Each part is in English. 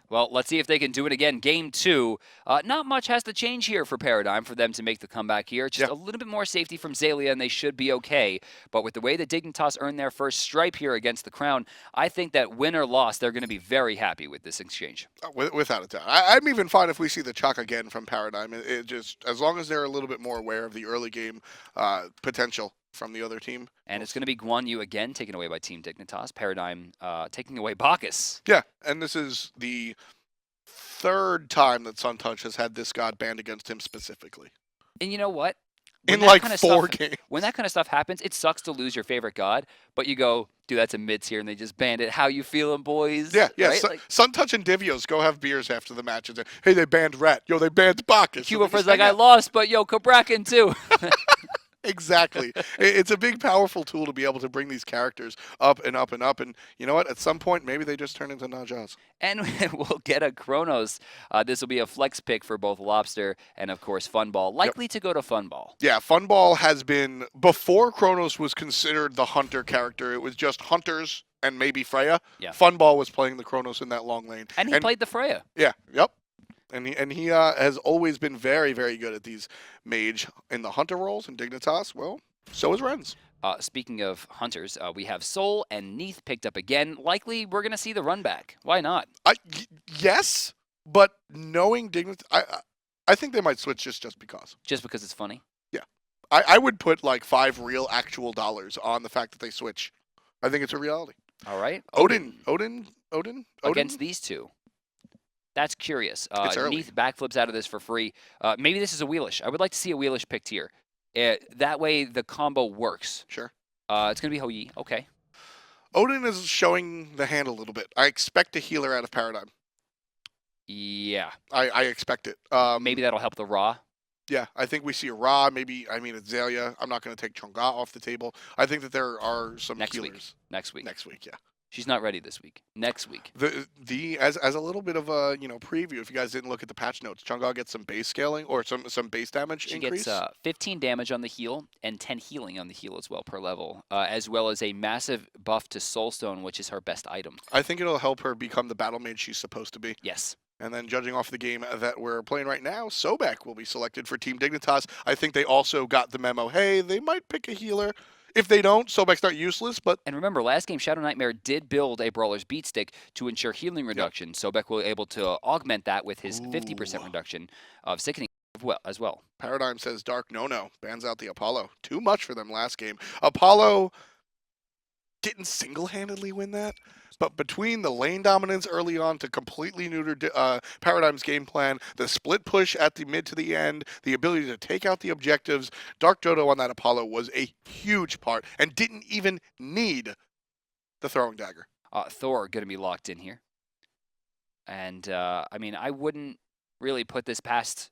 Well, let's see if they can do it again. Game 2. Not much has to change here for Paradigm for them to make the comeback here. Just a little bit more safety from Xaliea, and they should be okay. But with the way the Dignitas earned their first stripe here against the Crown, I think that win or loss, they're going to be very happy with this exchange. Without a doubt. I'm even fine if we see the Chuck again from Paradigm. It just, as long as they're a little bit more aware of the early game potential from the other team. And it's going to be Guan Yu again, taken away by Team Dignitas. Paradigm taking away Bacchus. Yeah, and this is the third time that Suntouch has had this god banned against him specifically. And you know what? In like 4 games. When that kind of stuff happens, it sucks to lose your favorite god, but you go, dude, that's a mids here, and they just banned it. How you feeling, boys? Yeah. Right? Suntouch and Divios go have beers after the match and say, hey, they banned Rat. Yo, they banned Bacchus. QvoFred's like, I lost, but yo, Cabrakan too. Exactly. It's a big, powerful tool to be able to bring these characters up and up and up. And you know what? At some point, maybe they just turn into Najas. And we'll get a Chronos. This will be a flex pick for both Lawbster and, of course, Funball. Likely to go to Funball. Yeah, Funball has been, before Chronos was considered the Hunter character, it was just Hunters and maybe Freya. Yeah. Funball was playing the Chronos in that long lane. And he played the Freya. Yeah, yep. And he has always been very, very good at these mage in the hunter roles in Dignitas. Well, so is Rens. Speaking of hunters, we have Soul and Neith picked up again. Likely, we're going to see the run back. Why not? Yes, but knowing Dignitas, I think they might switch just because. Just because it's funny? Yeah. I would put like 5 real actual dollars on the fact that they switch. I think it's a reality. All right. Odin. Against these two. That's curious. Neith backflips out of this for free. Maybe this is a Wheelish. I would like to see a Wheelish picked here. That way the combo works. Sure. It's going to be Hou Yi. Okay. Odin is showing the hand a little bit. I expect a healer out of Paradigm. Yeah. I expect it. Maybe that'll help the Ra. Yeah, I think we see a Ra. Maybe, it's Xaliea. I'm not going to take Chang'e off the table. I think that there are some healers. Next week. Next week, yeah. She's not ready this week. Next week. As a little bit of a preview, if you guys didn't look at the patch notes, Chang'e gets some base scaling or some base damage increase. She gets 15 damage on the heal and 10 healing on the heal as well per level, as well as a massive buff to Soulstone, which is her best item. I think it'll help her become the battle mage she's supposed to be. Yes. And then judging off the game that we're playing right now, Sobek will be selected for Team Dignitas. I think they also got the memo, hey, they might pick a healer. If they don't, Sobek's not useless, but... And remember, last game, ShadowNightmare did build a Brawler's Beat Stick to ensure healing reduction. Yep. Sobek was able to augment that with his 50% reduction of sickening as well. Paradigm says Dark no-no. Bans out the Apollo. Too much for them last game. Apollo didn't single-handedly win that, but between the lane dominance early on to completely neuter Paradigm's game plan, the split push at the mid to the end, the ability to take out the objectives, TheDarkDodo on that Apollo was a huge part and didn't even need the throwing dagger. Thor going to be locked in here. And, I wouldn't really put this past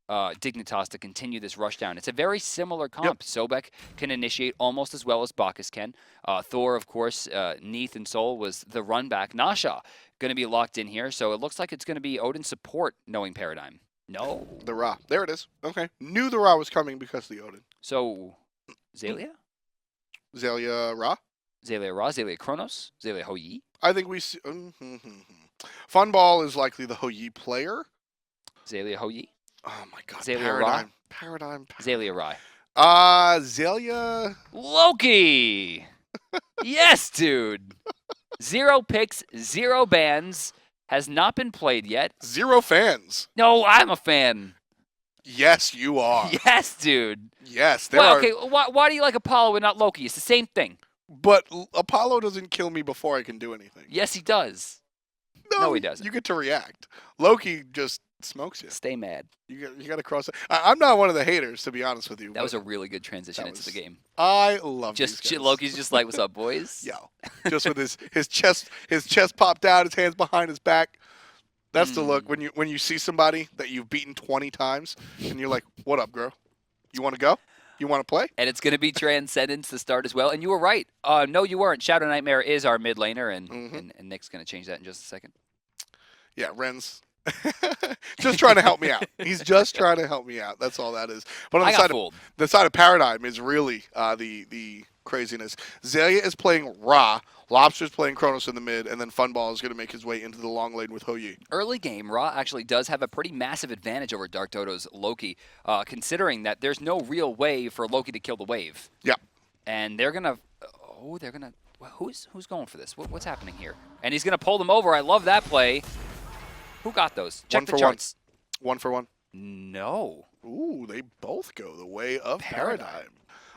Dignitas to continue this rush down. It's a very similar comp. Yep. Sobek can initiate almost as well as Bacchus can. Thor, of course, Neith and Soul was the run back. Nasha going to be locked in here, so it looks like it's going to be Odin support knowing Paradigm. No. The Ra. There it is. Okay. Knew the Ra was coming because of the Odin. So, Xaliea? Xaliea Ra? Xaliea Ra, Xaliea Chronos, Xaliea Hou Yi? I think we see... Funball is likely the Hou Yi player. Xaliea Hou Yi? Oh my god. Xaliea Paradigm. Xaliea Ra. Xaliea... Loki! Yes, dude! 0 picks, 0 bans. Has not been played yet. 0 fans. No, I'm a fan. Yes, you are. Yes, dude. Yes, okay, why do you like Apollo and not Loki? It's the same thing. But Apollo doesn't kill me before I can do anything. Yes, he does. No, he doesn't. You get to react. Loki just smokes you. Stay mad. You got to cross it. I'm not one of the haters, to be honest with you. That was a really good transition into the game. I love these guys. Loki's just like, what's up, boys? Yo. Just with his chest popped out, his hands behind his back. That's the look when you see somebody that you've beaten 20 times and you're like, what up, girl? You want to go? You want to play? And it's going to be Transcendence to start as well. And you were right. No, you weren't. ShadowNightmare is our mid laner, and Nick's going to change that in just a second. Yeah, Rens. Just trying to help me out. He's just trying to help me out. That's all that is. But on the side of Paradigm is really the craziness. Xaliea is playing Ra. Lawbster's playing Chronos in the mid, and then Funballer is going to make his way into the long lane with Hou Yi. Early game, Ra actually does have a pretty massive advantage over DarkDodo's Loki, considering that there's no real way for Loki to kill the wave. Yeah. And they're going to... Oh, they're going to... Who's going for this? What's happening here? And he's going to pull them over. I love that play. Who got those? Check the charts. 1 for 1. No. Ooh, they both go the way of Paradigm.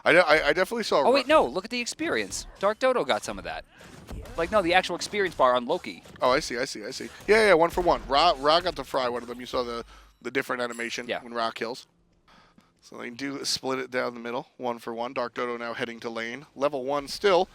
I definitely saw... Oh, wait, no. Look at the experience. DarkDodo got some of that. Like, no, the actual experience bar on Loki. Oh, I see. Yeah, 1 for 1. Ra got to fry one of them. You saw the different animation when Ra kills. So they do split it down the middle, 1 for 1. DarkDodo now heading to lane. Level 1 still.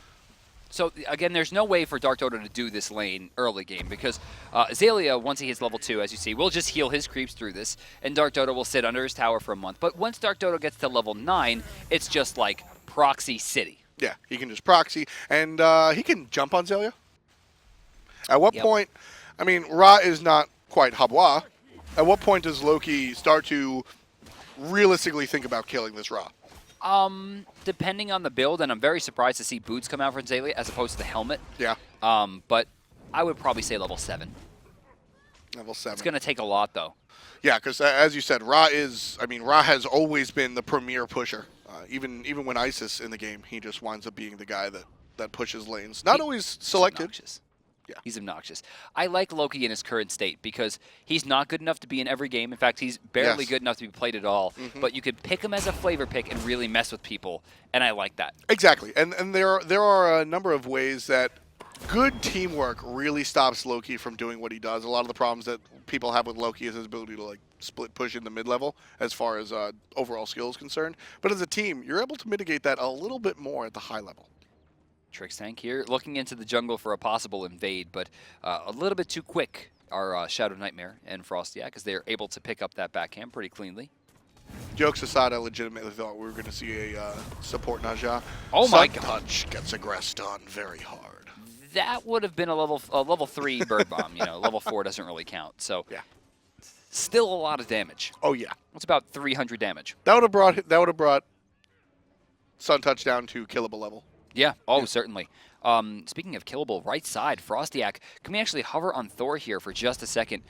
So, again, there's no way for DarkDodo to do this lane early game because Xaliea, once he hits level 2, as you see, will just heal his creeps through this, and DarkDodo will sit under his tower for a month. But once DarkDodo gets to level 9, it's just like Proxy City. Yeah, he can just proxy, and he can jump on Xaliea. At what point, I mean, Ra is not quite Habwa. At what point does Loki start to realistically think about killing this Ra? Depending on the build, and I'm very surprised to see boots come out for Xaliea as opposed to the helmet. Yeah. But I would probably say level 7. Level 7. It's going to take a lot, though. Yeah, because as you said, Ra has always been the premier pusher. Even when Isis in the game, he just winds up being the guy that pushes lanes. Not always selected. Obnoxious. Yeah. He's obnoxious. I like Loki in his current state because he's not good enough to be in every game. In fact, he's barely good enough to be played at all. But you could pick him as a flavor pick and really mess with people, and I like that. Exactly. And there are a number of ways that good teamwork really stops Loki from doing what he does. A lot of the problems that people have with Loki is his ability to like split push in the mid-level as far as overall skill is concerned. But as a team, you're able to mitigate that a little bit more at the high level. Trixtank here looking into the jungle for a possible invade, but a little bit too quick are ShadowNightmare and FrostiaK because they're able to pick up that backhand pretty cleanly. Jokes aside, I legitimately thought we were going to see a support Naja. Oh my god. Suntouch gets aggressed on very hard. That would have been a level 3 bird bomb. You know, level 4 doesn't really count. So yeah, still a lot of damage. Oh yeah, it's about 300 damage. That would have brought Suntouch down to killable level. Yeah. Oh, certainly. Speaking of killable, right side, FrostiaK. Can we actually hover on Thor here for just a second?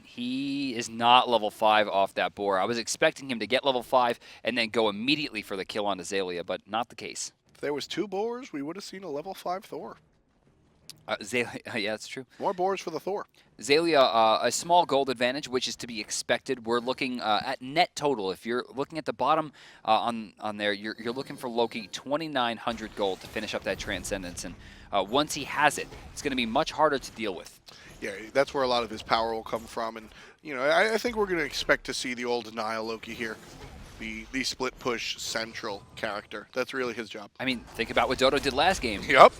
He is not level 5 off that boar. I was expecting him to get level 5 and then go immediately for the kill on Xaliea, but not the case. If there was 2 boars, we would have seen a level 5 Thor. Xaliea, yeah, that's true. More boars for the Thor. Xaliea, a small gold advantage, which is to be expected. We're looking at net total. If you're looking at the bottom on there, you're looking for Loki 2,900 gold to finish up that Transcendence. And once he has it, it's going to be much harder to deal with. Yeah, that's where a lot of his power will come from. And, you know, I think we're going to expect to see the old Denial Loki here. The split push central character. That's really his job. I mean, think about what Dodo did last game. Yep.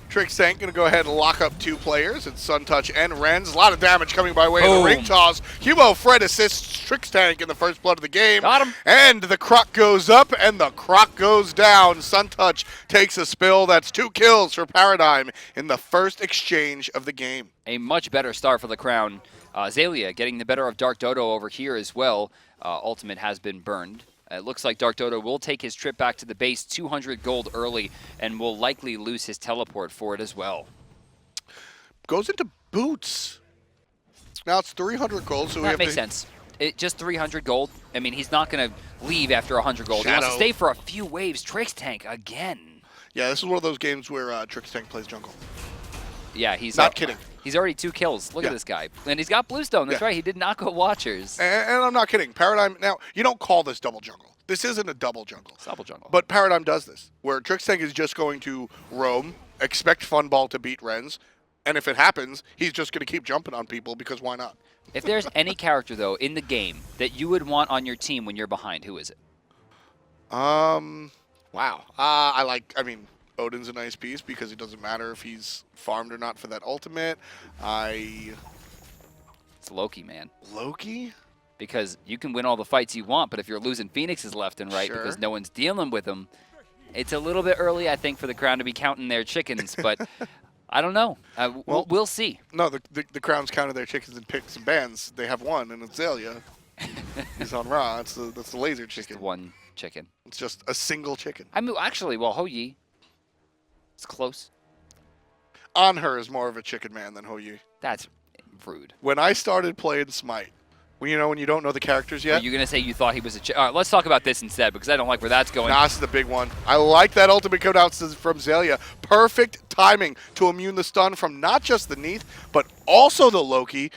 Trixtank going to go ahead and lock up 2 players. It's Suntouch and Rens. A lot of damage coming by way of the ring toss. QvoFred assists Trixtank in the first blood of the game. Got him. And the croc goes up and the croc goes down. Suntouch takes a spill. That's 2 kills for Paradigm in the first exchange of the game. A much better start for the crown. Xaliea getting the better of DarkDodo over here as well. Ultimate has been burned. It looks like DarkDodo will take his trip back to the base, 200 gold early, and will likely lose his teleport for it as well. Goes into boots. Now it's 300 gold, so we have to... That makes sense. Just 300 gold. I mean, he's not going to leave after 100 gold. Shadow. He wants to stay for a few waves. Trixtank again. Yeah, this is one of those games where Trixtank plays jungle. Yeah, he's... Not kidding. He's already 2 kills. Look at this guy. And he's got Bluestone. That's right. He did not go Watchers. And I'm not kidding. Paradigm, now, you don't call this double jungle. This isn't a double jungle. It's double jungle. But Paradigm does this, where Trixtank is just going to roam, expect Funball to beat Rens, and if it happens, he's just going to keep jumping on people because why not? If there's any character, though, in the game that you would want on your team when you're behind, who is it? Wow. I mean... Odin's a nice piece because it doesn't matter if he's farmed or not for that ultimate. It's Loki, man. Loki? Because you can win all the fights you want, but if you're losing Phoenixes left and right because no one's dealing with them, it's a little bit early, I think, for the Crown to be counting their chickens, but I don't know. We'll see. No, the Crown's counted their chickens and picks and bans. They have one, and it's Xaliea. He's on Ra. That's the laser chicken. Just one chicken. It's just a single chicken. I mean, actually, well, Hou Yi. It's close. On her is more of a chicken man than Hou Yi. That's rude. When I started playing Smite, when you don't know the characters yet. Are you going to say you thought he was a all right, let's talk about this instead, because I don't like where that's going. Nah, this is the big one. I like that ultimate codeout from Xaliea. Perfect timing to immune the stun from not just the Neith, but also the Loki.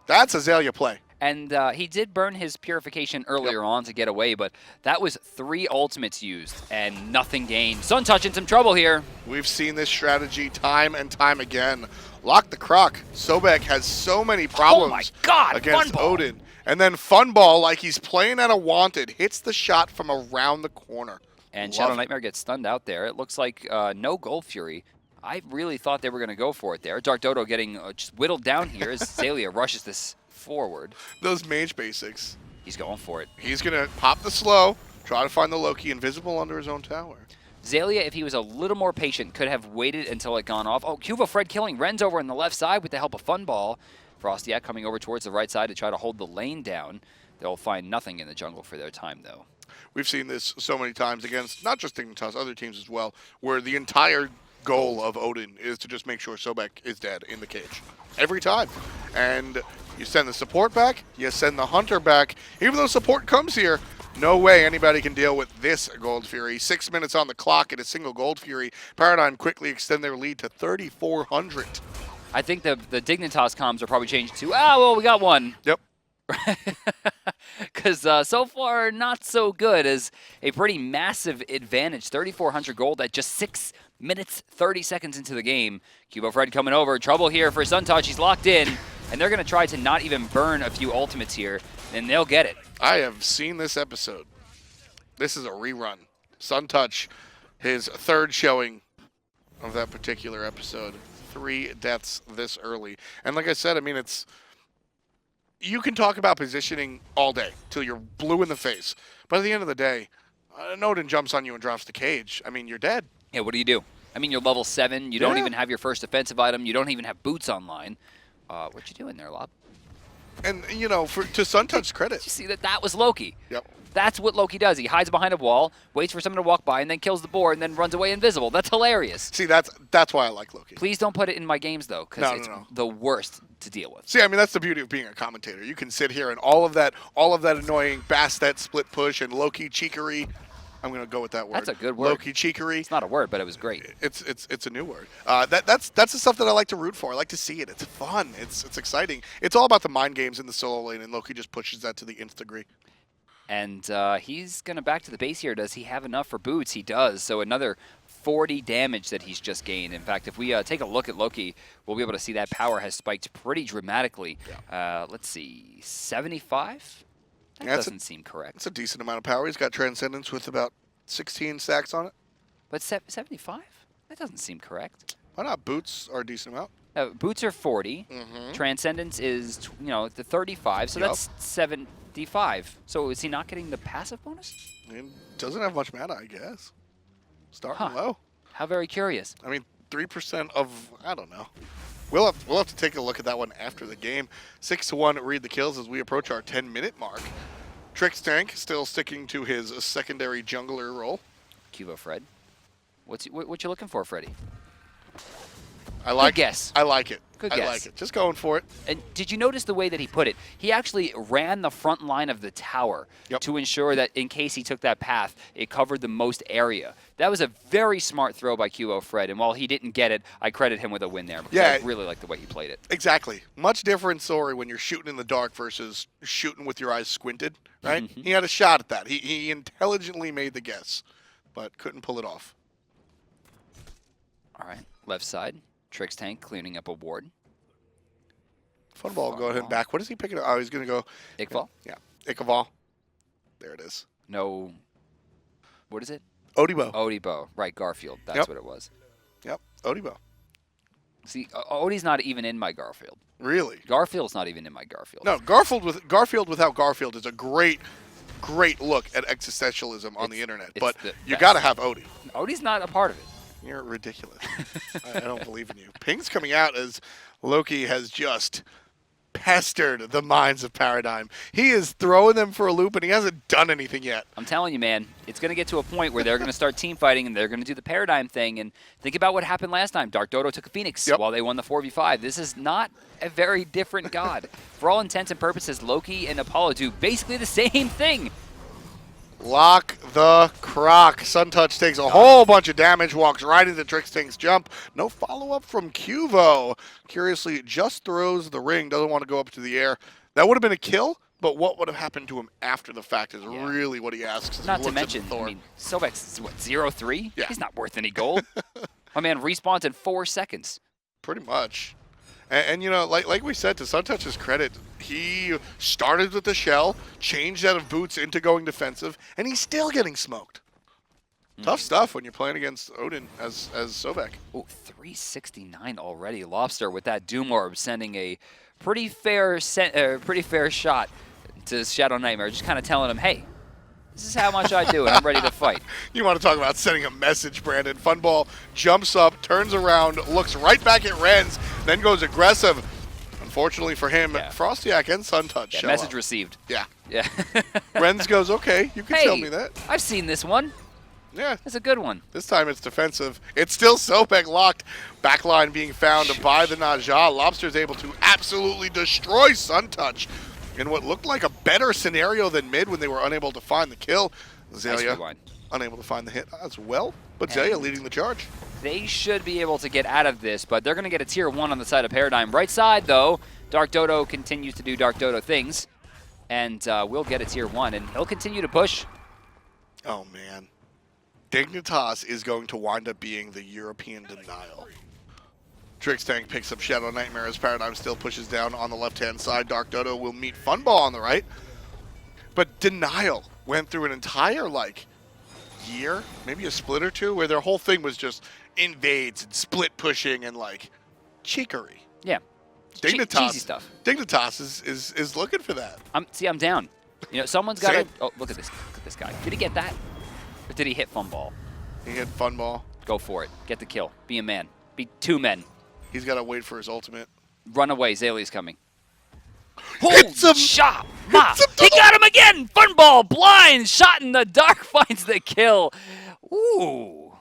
That's a Xaliea play. And he did burn his purification earlier on to get away, but that was 3 ultimates used and nothing gained. Suntouch in some trouble here. We've seen this strategy time and time again. Lock the croc. Sobek has so many problems oh my God, against Funball. Odin. And then Funball, like he's playing at a wanted, hits the shot from around the corner. And Love ShadowNightmare gets stunned out there. It looks like no Gold Fury. I really thought they were going to go for it there. TheDarkDodo getting just whittled down here as Xaliea rushes this forward. Those mage basics. He's going for it. He's going to pop the slow, try to find the Loki invisible under his own tower. Xaliea, if he was a little more patient, could have waited until it gone off. Oh, QvoFred killing Ren's over on the left side with the help of Funball. FrostiaK coming over towards the right side to try to hold the lane down. They'll find nothing in the jungle for their time, though. We've seen this so many times against not just Dignitas, other teams as well, where the entire goal of Odin is to just make sure Sobek is dead in the cage. Every time. And you send the support back, you send the hunter back. Even though support comes here, no way anybody can deal with this Gold Fury. 6 minutes on the clock and a single Gold Fury. Paradigm quickly extend their lead to 3,400. I think the Dignitas comms are probably changed to, well, we got one. Yep. Because so far, not so good as a pretty massive advantage. 3,400 gold at just 6 minutes, 30 seconds into the game. QvoFred coming over. Trouble here for Suntouch. He's locked in. And they're going to try to not even burn a few ultimates here. And they'll get it. I have seen this episode. This is a rerun. Suntouch, his 3rd showing of that particular episode. 3 deaths this early. And like I said, I mean, it's... You can talk about positioning all day till you're blue in the face. But at the end of the day, Odin jumps on you and drops the cage. I mean, you're dead. Yeah, what do? I mean, you're level 7. You don't even have your first offensive item. You don't even have boots online. What you doing there, Lob? And, you know, to Suntouch's credit. Did you see that was Loki? Yep. That's what Loki does. He hides behind a wall, waits for someone to walk by, and then kills the board, and then runs away invisible. That's hilarious. See, that's why I like Loki. Please don't put it in my games, though, because it's the worst to deal with. See, I mean, that's the beauty of being a commentator. You can sit here and all of that annoying Bastet split push and Loki cheekery. I'm going to go with that word. That's a good word. Loki cheekery. It's not a word, but it was great. It's a new word. That's the stuff that I like to root for. I like to see it. It's fun. It's exciting. It's all about the mind games in the solo lane, and Loki just pushes that to the nth degree. And he's going to back to the base here. Does he have enough for boots? He does. So another 40 damage that he's just gained. In fact, if we take a look at Loki, we'll be able to see that power has spiked pretty dramatically. Yeah. Let's see, 75? That doesn't seem correct. It's a decent amount of power. He's got Transcendence with about 16 stacks on it. But 75? That doesn't seem correct. Why not? Boots are a decent amount. Boots are 40. Transcendence is, the 35. So that's 75. So is he not getting the passive bonus? He doesn't have much mana, I guess. Starting low. How very curious. I mean, 3% of, I don't know. We'll have to take a look at that one after the game. 6-1 read the kills as we approach our 10-minute mark. Trixtank still sticking to his secondary jungler role. QvoFred. What you looking for, Freddy? Good guess. I like it. Good guess. I like it. Just going for it. And did you notice the way that he put it? He actually ran the front line of the tower to ensure that in case he took that path, it covered the most area. That was a very smart throw by QvoFred, and while he didn't get it, I credit him with a win there because I really like the way he played it. Exactly. Much different story when you're shooting in the dark versus shooting with your eyes squinted, right? He had a shot at that. He intelligently made the guess, but couldn't pull it off. All right, left side. Trixtank cleaning up a ward. Funball, go ahead and back. What is he picking up? Oh, he's going to go. Iqval? Yeah, Iqval. There it is. No. What is it? Odibo. Odibo. Right, Garfield. That's what it was. Yep, Odibo. See, Odie's not even in my Garfield. Really? Garfield's not even in my Garfield. No, Garfield without Garfield is a great look at existentialism on the internet. But you got to have Odie. Odie's not a part of it. You're ridiculous. I don't believe in you. Ping's coming out as Loki has just pestered the minds of Paradigm. He is throwing them for a loop, and he hasn't done anything yet. I'm telling you, man, it's going to get to a point where they're going to start team fighting, and they're going to do the Paradigm thing. And think about what happened last time. DarkDodo took a Phoenix while they won the 4v5. This is not a very different god. For all intents and purposes, Loki and Apollo do basically the same thing. Lock the croc. Suntouch takes a whole bunch of damage, walks right into Trixtank's jump. No follow-up from Qvo. Curiously, just throws the ring, doesn't want to go up to the air. That would have been a kill, but what would have happened to him after the fact is really what he asks. Not to mention, I mean, Sobek's, what, 0-3? Yeah. He's not worth any gold. My man respawns in 4 seconds. Pretty much. And you know, like we said, to Suntouch's credit, he started with the shell, changed out of boots into going defensive, and he's still getting smoked. Tough stuff when you're playing against Odin as Sobek. Oh, 369 already. Lawbster with that Doom Orb sending a pretty fair shot to ShadowNightmare, just kind of telling him, hey, this is how much I do, and I'm ready to fight. You want to talk about sending a message, Brandon. Funball jumps up, turns around, looks right back at Rens, then goes aggressive. Unfortunately for him, FrostiaK and Suntouch show message up. Received. Yeah. Yeah. Rens goes, okay, you can tell me that. I've seen this one. Yeah. It's a good one. This time it's defensive. It's still Sobek locked. Backline being found by the Najah. Lawbster's able to absolutely destroy Suntouch in what looked like a better scenario than mid when they were unable to find the kill. Xaliea unable to find the hit as well, but Xaliea leading the charge. They should be able to get out of this, but they're going to get a tier 1 on the side of Paradigm. Right side, though, DarkDodo continues to do DarkDodo things, and we'll get a tier 1, and he'll continue to push. Oh, man. Dignitas is going to wind up being the European denial. Trixtank picks up ShadowNightmare as Paradigm still pushes down on the left-hand side. DarkDodo will meet Funball on the right. But Denial went through an entire, year, maybe a split or two, where their whole thing was just invades and split pushing and, cheekery. Yeah. Dignitas, cheesy stuff. Dignitas is looking for that. I'm down. You know, someone's got to... Oh, look at this. Look at this guy. Did he get that? Or did he hit Funball? He hit Funball. Go for it. Get the kill. Be a man. Be 2 men. He's got to wait for his ultimate. Run away. Xalia's coming. Hits him! Shot! He got him again! Funball, blind, shot in the dark, finds the kill. Ooh.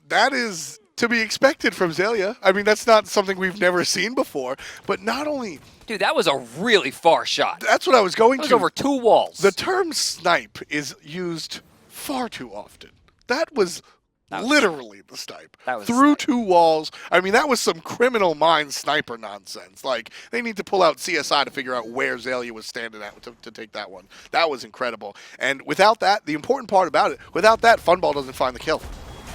That is to be expected from Xaliea. I mean, that's not something we've never seen before. But not only... Dude, that was a really far shot. That's what I was going to. It was over 2 walls. The term snipe is used far too often. That was literally the snipe. That was through 2 walls. I mean, that was some criminal mind sniper nonsense. They need to pull out CSI to figure out where Xaliea was standing at to take that one. That was incredible. And without that, the important part about it, without that, Funball doesn't find the kill.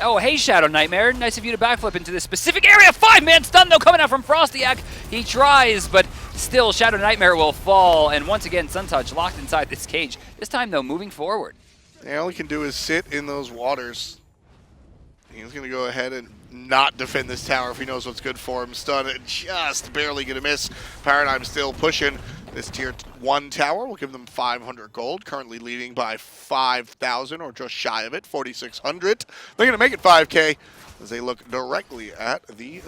Oh, hey, ShadowNightmare. Nice of you to backflip into this specific area. 5-man stun, though, coming out from FrostiaK. He tries, but still, ShadowNightmare will fall. And once again, Suntouch locked inside this cage. This time, though, moving forward. All he can do is sit in those waters. He's going to go ahead and not defend this tower if he knows what's good for him. Stun just barely going to miss. Paradigm still pushing this tier 1 tower. Will give them 500 gold, currently leading by 5,000 or just shy of it, 4,600. They're going to make it 5K as they look directly at the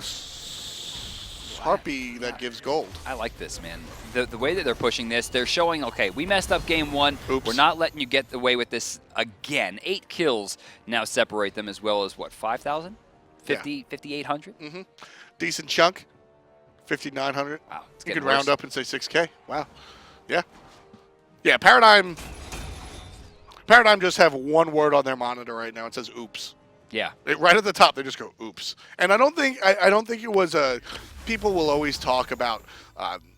Harpy that gives gold. I like this, man. The way that they're pushing this, they're showing, okay, we messed up game 1. Oops. We're not letting you get away with this again. 8 kills now separate them, as well as, what, 5,000? 5,800? Mm-hmm. Decent chunk. 5,900. Wow. You could round up and say 6K. Wow. Yeah. Yeah, Paradigm just have one word on their monitor right now. It says oops. Yeah. Right at the top, they just go oops. And I don't think it was a... People will always talk about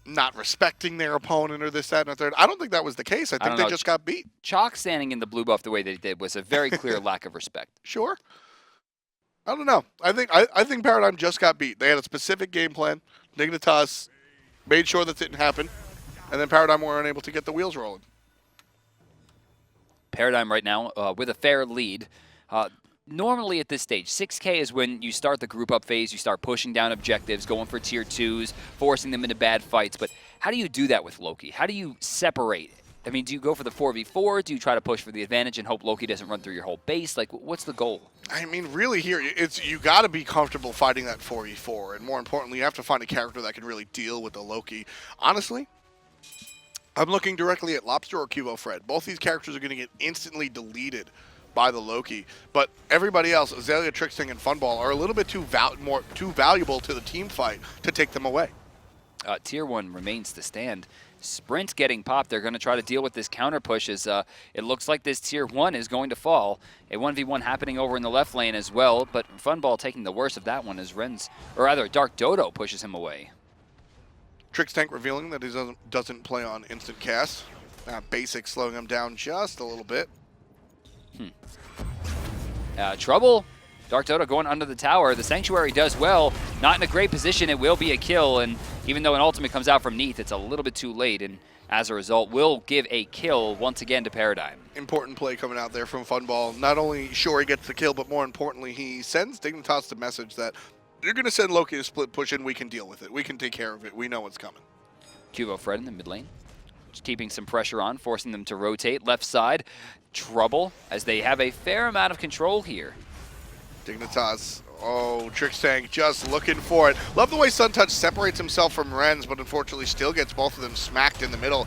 not respecting their opponent or this, that, and the third. I don't think that was the case. I think they just got beat. Chalk standing in the blue buff the way they did was a very clear lack of respect. Sure. I don't know. I think Paradigm just got beat. They had a specific game plan. Dignitas made sure that didn't happen, and then Paradigm were unable to get the wheels rolling. Paradigm right now with a fair lead. Normally at this stage, 6K is when you start the group up phase, you start pushing down objectives, going for tier 2s, forcing them into bad fights. But how do you do that with Loki? How do you separate I mean, do you go for the 4v4? Do you try to push for the advantage and hope Loki doesn't run through your whole base? Like, what's the goal? I mean, really here, you got to be comfortable fighting that 4v4, and more importantly, you have to find a character that can really deal with the Loki. Honestly, I'm looking directly at Lawbster or QvoFred. Both these characters are going to get instantly deleted by the Loki, but everybody else, Xaliea, Trixtank, and Funballer, are a little bit too valuable to the team fight to take them away. Tier 1 remains to stand. Sprint getting popped. They're going to try to deal with this counter push as it looks like this Tier 1 is going to fall. A 1v1 happening over in the left lane as well, but Funball taking the worst of that one as TheDarkDodo pushes him away. Trixtank revealing that he doesn't play on instant cast. Basic slowing him down just a little bit. Trouble. TheDarkDodo going under the tower. The Sanctuary does well. Not in a great position. It will be a kill, and even though an ultimate comes out from Neith, it's a little bit too late, and as a result, will give a kill once again to Paradigm. Important play coming out there from Funball. Not only sure he gets the kill, but more importantly, he sends Dignitas the message that you're going to send Loki a split push and we can deal with it. We can take care of it. We know what's coming. QvoFred in the mid lane. Just keeping some pressure on, forcing them to rotate. Left side, trouble, as they have a fair amount of control here. Dignitas, oh, Trixtank just looking for it. Love the way Suntouch separates himself from Rens, but unfortunately still gets both of them smacked in the middle.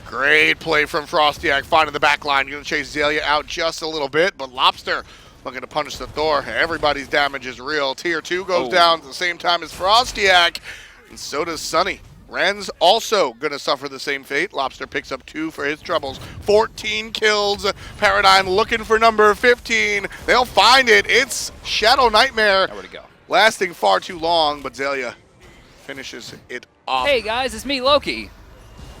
Great play from FrostiaK, finding the back line. Going to chase Xaliea out just a little bit, but Lawbster looking to punish the Thor. Everybody's damage is real. Tier 2 goes down at the same time as FrostiaK, and so does Sunny. Rens also going to suffer the same fate. Lawbster picks up 2 for his troubles. 14 kills. Paradigm looking for number 15. They'll find it. It's ShadowNightmare. Nowhere to go. Lasting far too long, but Xaliea finishes it off. Hey guys, it's me, Loki.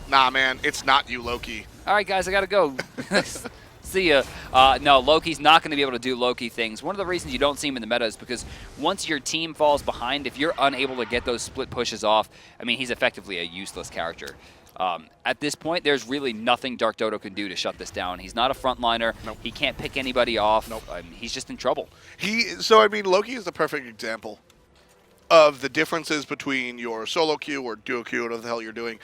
Nah, man, it's not you, Loki. All right, guys, I gotta go. See ya. No, Loki's not going to be able to do Loki things. One of the reasons you don't see him in the meta is because once your team falls behind, if you're unable to get those split pushes off, I mean, he's effectively a useless character. At this point, there's really nothing TheDarkDodo can do to shut this down. He's not a frontliner. Nope. He can't pick anybody off. Nope. He's just in trouble. So, I mean, Loki is the perfect example of the differences between your solo queue or duo queue, whatever the hell you're doing,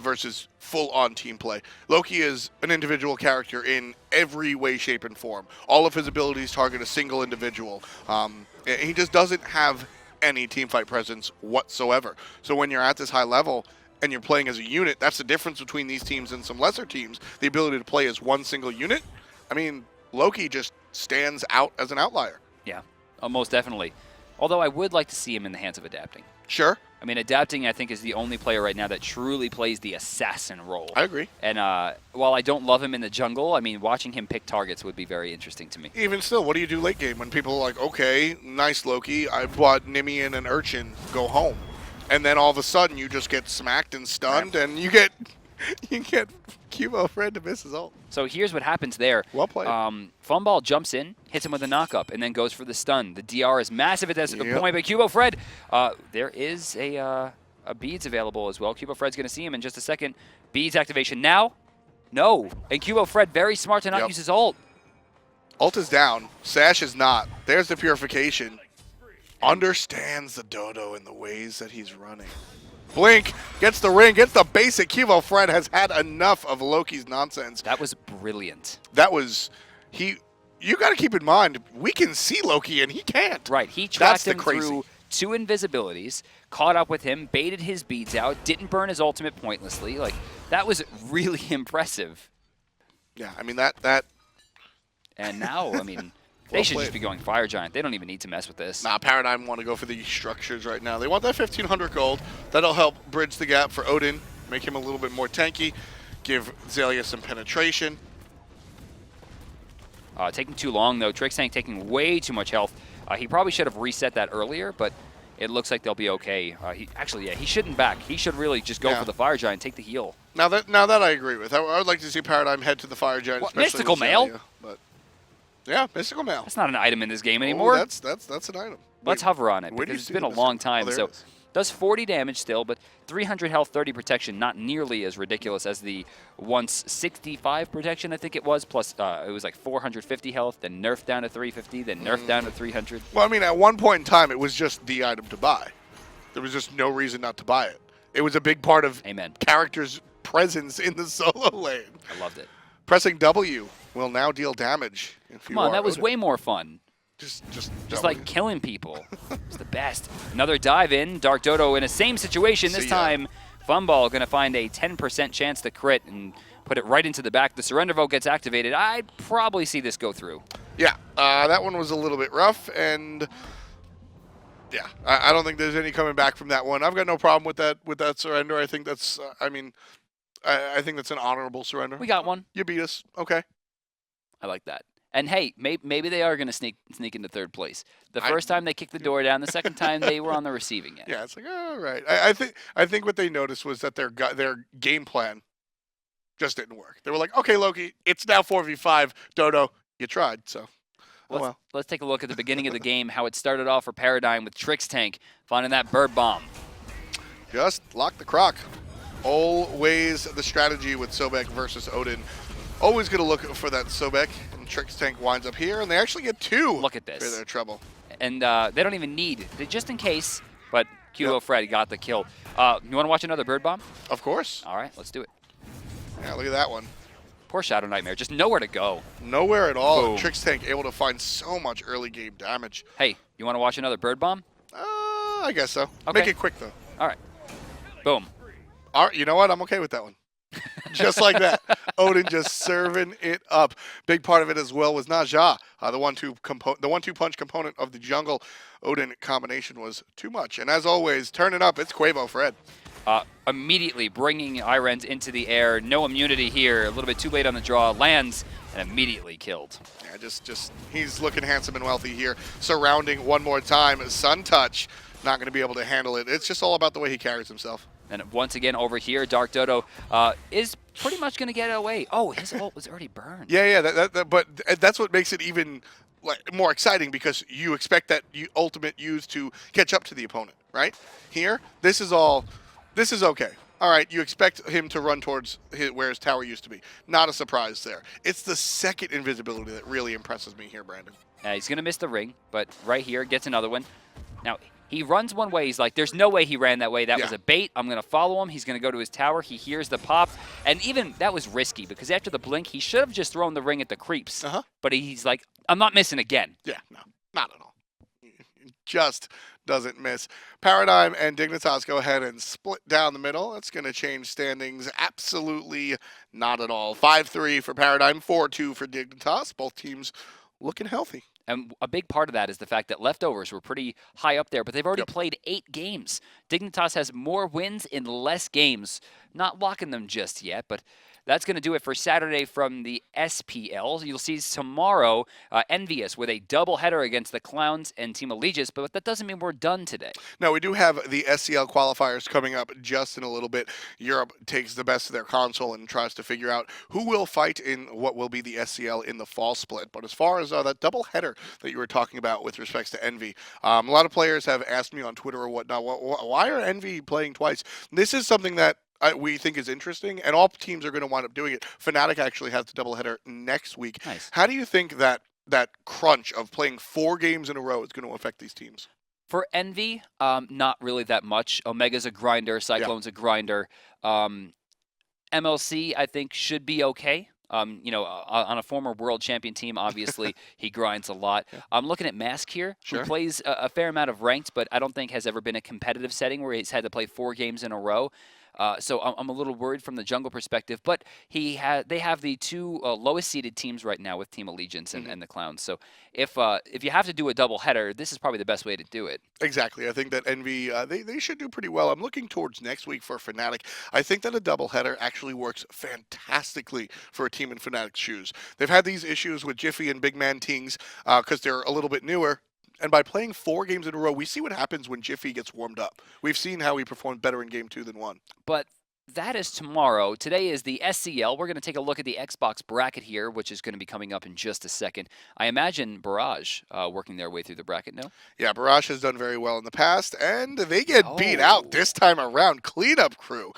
versus full-on team play. Loki is an individual character in every way, shape, and form. All of his abilities target a single individual. He just doesn't have any teamfight presence whatsoever. So when you're at this high level and you're playing as a unit, that's the difference between these teams and some lesser teams. The ability to play as one single unit. I mean, Loki just stands out as an outlier. Yeah, most definitely. Although I would like to see him in the hands of Adapting. Sure. I mean, Adapting, I think, is the only player right now that truly plays the assassin role. I agree. And while I don't love him in the jungle, I mean, watching him pick targets would be very interesting to me. Even still, what do you do late game when people are like, okay, nice Loki, I bought Nimian and Urchin, go home. And then all of a sudden you just get smacked and stunned, and you get QvoFred to miss his ult. So here's what happens there. Well played. Funball jumps in, hits him with a knock-up, and then goes for the stun. The DR is massive at this point, but QvoFred, there is a beads available as well. QvoFred's going to see him in just a second. Beads activation now? No. And QvoFred, very smart to not use his ult. Ult is down. Sash is not. There's the purification. Understands the Dodo in the ways that he's running. Blink, gets the ring, gets the basic. QvoFred has had enough of Loki's nonsense. That was brilliant. That was, you got to keep in mind, we can see Loki and he can't. Right, he tracked him through 2 invisibilities, caught up with him, baited his beads out, didn't burn his ultimate pointlessly. Like, that was really impressive. Yeah, I mean, that. And now, I mean, they should just be going Fire Giant. They don't even need to mess with this. Nah, Paradigm want to go for the structures right now. They want that 1,500 gold. That'll help bridge the gap for Odin, make him a little bit more tanky, give Xaliea some penetration. Taking too long, though. Trixtank taking way too much health. He probably should have reset that earlier, but it looks like they'll be okay. He shouldn't back. He should really just go for the Fire Giant, take the heal. Now that I agree with. I would like to see Paradigm head to the Fire Giant, especially Mystical Mail? But yeah, Mystical Mail. That's not an item in this game anymore. That's an item. Let's hover on it because it's been a long time. So does 40 damage still, but 300 health, 30 protection, not nearly as ridiculous as the once 65 protection, I think it was, plus it was like 450 health, then nerfed down to 350, then nerfed down to 300. Well, I mean, at one point in time, it was just the item to buy. There was just no reason not to buy it. It was a big part of characters' presence in the solo lane. I loved it. Pressing W will now deal damage. If Come on, that was way more fun. Just like killing people. It's the best. Another dive in. DarkDodo in the same situation. This time, Funballer going to find a 10% chance to crit and put it right into the back. The surrender vote gets activated. I'd probably see this go through. Yeah, that one was a little bit rough, and yeah, I don't think there's any coming back from that one. I've got no problem with that surrender. I think that's, I think that's an honorable surrender. We got one. You beat us. Okay. I like that. And hey, maybe they are going to sneak into third place. The first time they kicked the door down. The second time they were on the receiving end. Yeah, it's like, all right. I think what they noticed was that their game plan just didn't work. They were like, okay, Loki, it's now 4v5. Dodo, you tried, so. Let's take a look at the beginning of the game, how it started off for Paradigm with Trixtank finding that bird bomb. Just lock the croc. Always the strategy with Sobek versus Odin. Always going to look for that Sobek, and Trixtank winds up here, and they actually get two. Look at this. For their trouble. And they don't even need, just in case, but QvoFred got the kill. You want to watch another bird bomb? Of course. All right, let's do it. Yeah, look at that one. Poor ShadowNightmare, just nowhere to go. Nowhere at all. Boom. Trixtank able to find so much early game damage. Hey, you want to watch another bird bomb? I guess so. Okay. Make it quick, though. All right. Boom. All right, you know what? I'm okay with that one. Just like that. Odin just serving it up. Big part of it as well was Naja, the 1-2 punch component of the jungle Odin combination was too much. And as always, turn it up. It's QvoFred. Immediately bringing iRens into the air. No immunity here. A little bit too late on the draw. Lands and immediately killed. Yeah, just he's looking handsome and wealthy here. Surrounding one more time. Suntouch not going to be able to handle it. It's just all about the way he carries himself. And once again over here, DarkDodo is pretty much going to get away. Oh, his ult was already burned. Yeah, but that's what makes it even more exciting, because you expect that ultimate use to catch up to the opponent, right? Here, this is okay. All right, you expect him to run towards where his tower used to be. Not a surprise there. It's the second invisibility that really impresses me here, Brandon. He's going to miss the ring, but right here gets another one. Now, he runs one way. He's like, there's no way he ran that way. That was a bait. I'm going to follow him. He's going to go to his tower. He hears the pop. And even that was risky, because after the blink, he should have just thrown the ring at the creeps. But he's like, I'm not missing again. Yeah, no, not at all. Just doesn't miss. Paradigm and Dignitas go ahead and split down the middle. That's going to change standings absolutely not at all. 5-3 for Paradigm, 4-2 for Dignitas. Both teams looking healthy. And a big part of that is the fact that leftovers were pretty high up there, but they've already played 8 games. Dignitas has more wins in less games. Not locking them just yet, but that's going to do it for Saturday from the SPL. You'll see tomorrow Envious with a doubleheader against the Clowns and Team Allegiance, but that doesn't mean we're done today. No, we do have the SCL qualifiers coming up just in a little bit. Europe takes the best of their console and tries to figure out who will fight in what will be the SCL in the fall split. But as far as that doubleheader that you were talking about with respects to Envy, a lot of players have asked me on Twitter or whatnot, why are Envy playing twice? This is something that we think is interesting, and all teams are going to wind up doing it. Fnatic actually has the doubleheader next week. Nice. How do you think that crunch of playing 4 games in a row is going to affect these teams? For Envy, not really that much. Omega's a grinder. Cyclone's a grinder. MLC, I think, should be okay. On a former world champion team, obviously, he grinds a lot. I'm looking at Mask here, who plays a fair amount of ranked, but I don't think has ever been a competitive setting where he's had to play 4 games in a row. So I'm a little worried from the jungle perspective, but they have the 2 lowest seeded teams right now with Team Allegiance and the Clowns. So if you have to do a double header, this is probably the best way to do it. Exactly. I think that Envy, they should do pretty well. I'm looking towards next week for Fnatic. I think that a double header actually works fantastically for a team in Fnatic's shoes. They've had these issues with Jiffy and Big Man Tings because they're a little bit newer. And by playing 4 games in a row, we see what happens when Jiffy gets warmed up. We've seen how he performed better in game 2 than 1. But that is tomorrow. Today is the SCL. We're going to take a look at the Xbox bracket here, which is going to be coming up in just a second. I imagine Barrage working their way through the bracket, no? Yeah, Barrage has done very well in the past, and they get beat out this time around. Cleanup Crew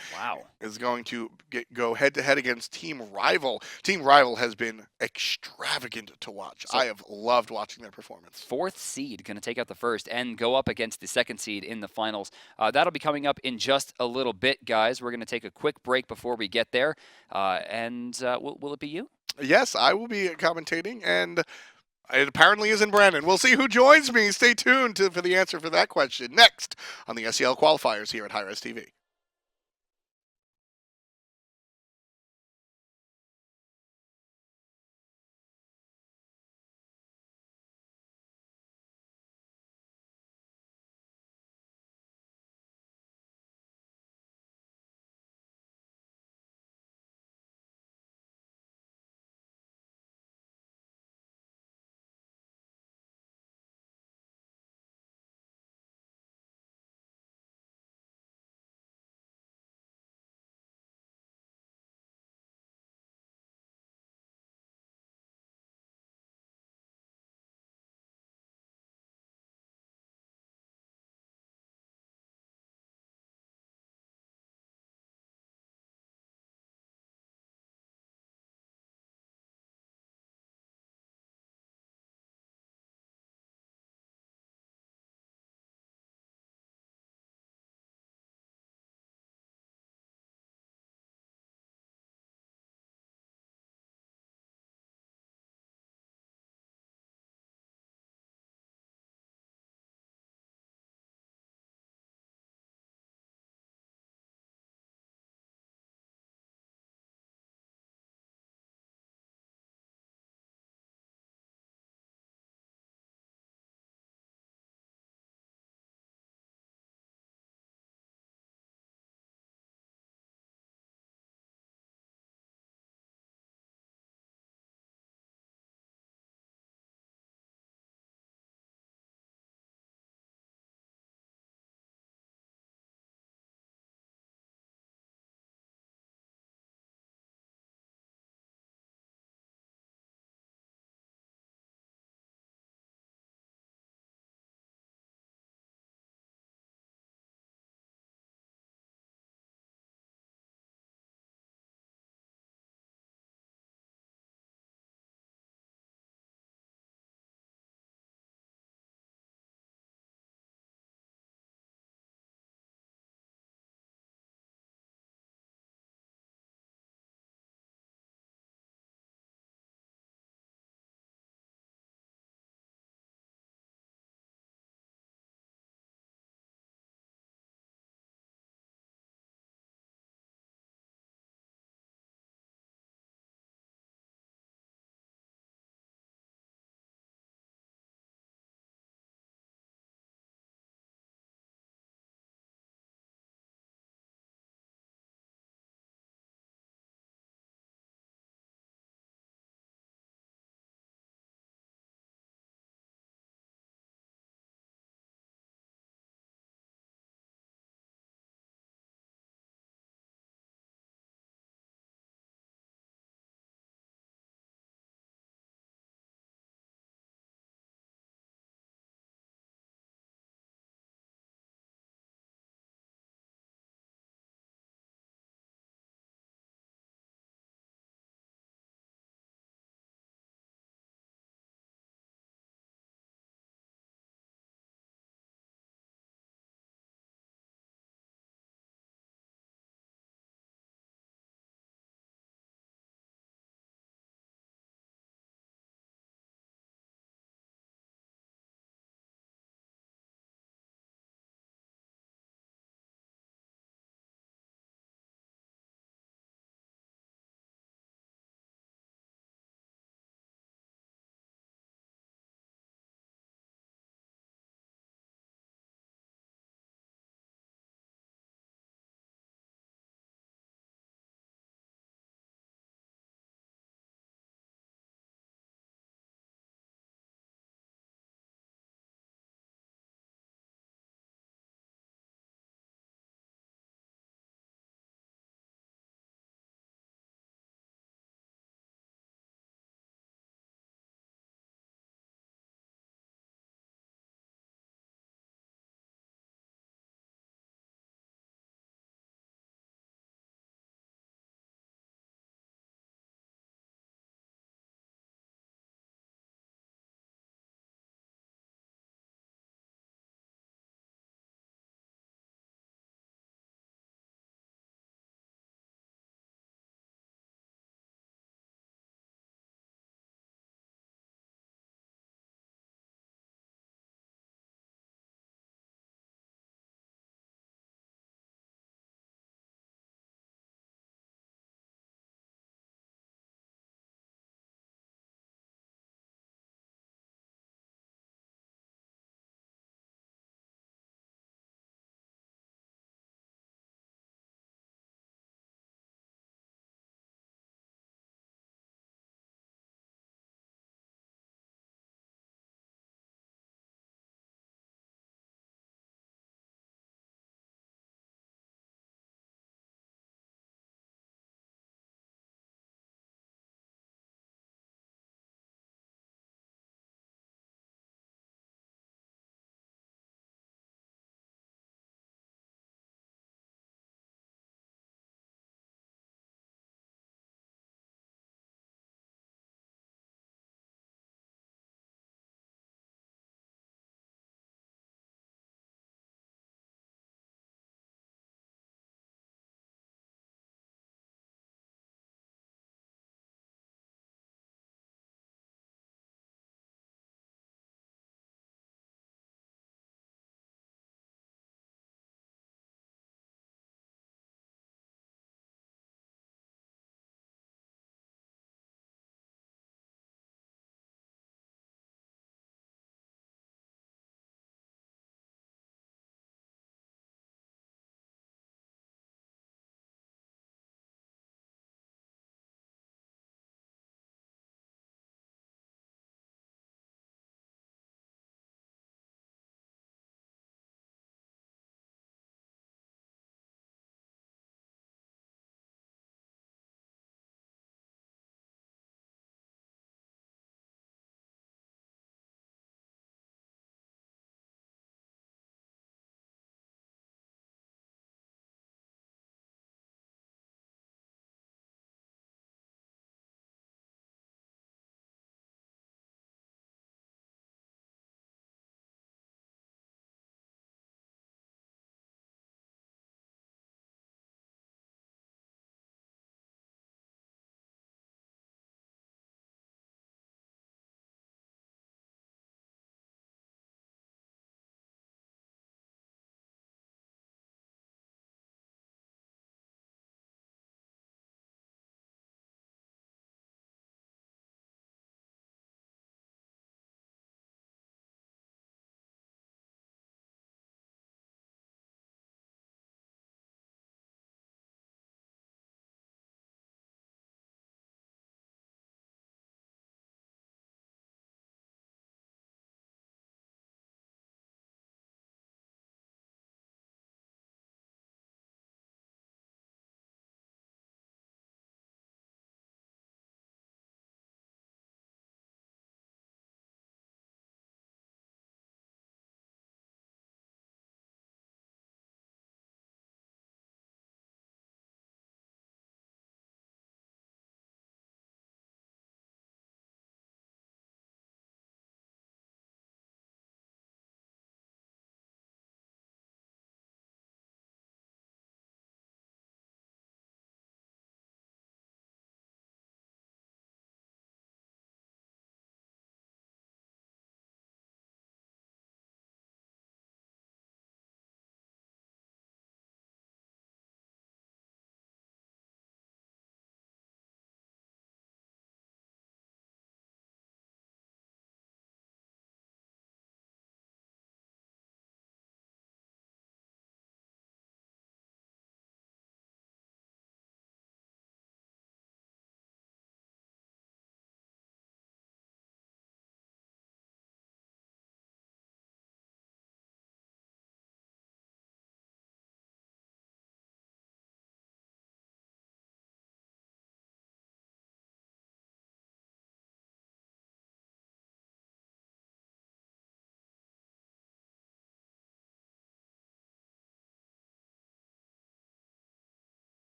is going to go head-to-head against Team Rival. Team Rival has been extravagant to watch. So I have loved watching their performance. 4th seed going to take out the 1st and go up against the 2nd seed in the finals. That'll be coming up in just a little bit, guys. We're going to take take a quick break before we get there. And will it be you? Yes, I will be commentating, and it apparently isn't Brandon. We'll see who joins me. Stay tuned for the answer for that question next on the SEL qualifiers here at Hi-Res TV.